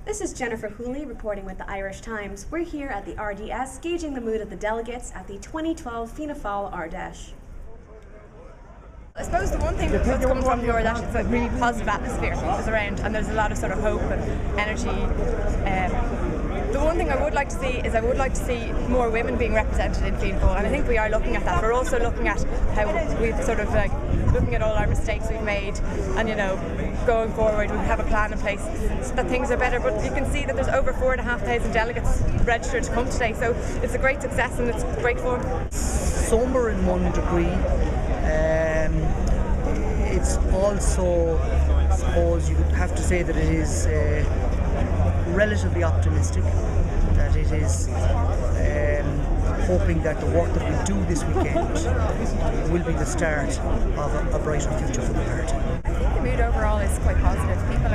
This is Jennifer Wholey reporting with the Irish Times. We're here at the Ardagh gauging the mood of the delegates at the 2012 Fianna Fáil Ardagh. I suppose the one thing that's coming from the Ardagh is a really positive atmosphere is around, and there's a lot of sort of hope and energy. The one thing I would like to see is more women being represented in Fianna Fáil, and I think we are looking at that. We're also looking at how we've sort of looking at all our mistakes we've made, and going forward we have a plan in place so that things are better. But you can see that there's over 4,500 delegates registered to come today, so it's a great success and it's great fun. Somber in one degree. It's also, I suppose you would have to say that it is relatively optimistic, that it is hoping that the work that we do this weekend will be the start of a brighter future for the party. I think the mood overall is quite positive. People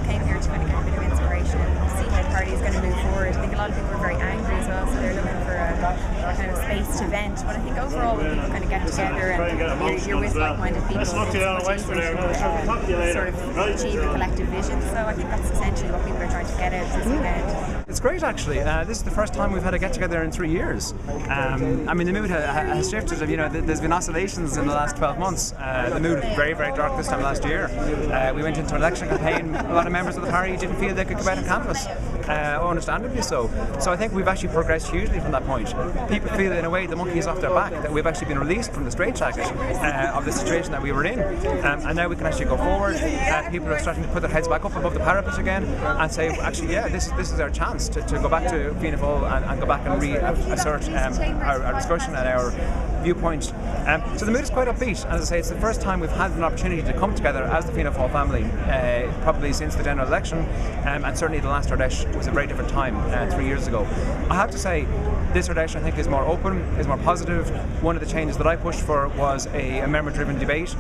came here to kind of get a bit of inspiration, see how the party is going to move forward. I think a lot of people are very angry as well, so they're looking for a kind of space to vent. But I think overall when people kind of get together and you're with like-minded people, it's much easier to sort of achieve a collective vision. So I think that's essentially what people are trying to get out of this event. It's great actually. This is the first time we've had a get-together in 3 years. I mean, the mood has shifted. There's been oscillations in the last 12 months. The mood was very, very dark this time last year. We went into an election campaign. A lot of members of the party didn't feel they could come out and canvass. Understandably so. So I think we've actually progressed hugely from that point. People feel in a way the monkey is off their back, that we've actually been released from the straitjacket of the situation that we were in. And now we can actually go forward. People are starting to put their heads back up above the parapet again and say, actually, yeah, this is our chance to go back to Fianna Fáil and go back and reassert our discussion and our viewpoint. So the mood is quite upbeat, and as I say, it's the first time we've had an opportunity to come together as the Fianna Fáil family, probably since the general election, and certainly the last Ardagh was a very different time 3 years ago. I have to say, this Ardagh I think is more open, is more positive. One of the changes that I pushed for was a member-driven debate,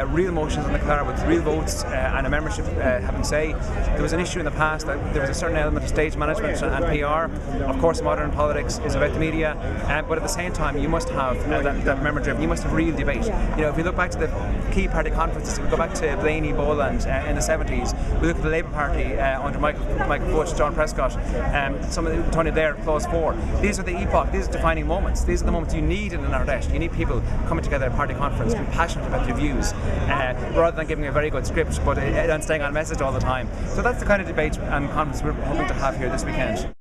real motions on the car with real votes and a membership having say. There was an issue in the past that there was a certain element of stage management and PR. Of course, modern politics is about the media, but at the same time, you must have that member-driven. You must have real debate. If we look back to the key party conferences, we go back to Blaney, Boland in the 70s. We look at the Labour Party under Michael Bush, John Prescott, some of the Tony Blair, Clause 4. These are the epoch. These are defining moments. These are the moments you need in an Ardagh. You need people coming together at a party conference, being passionate about their views, rather than giving a very good script, but and staying on message all the time. So that's the kind of debate and conference we're hoping to have here this weekend.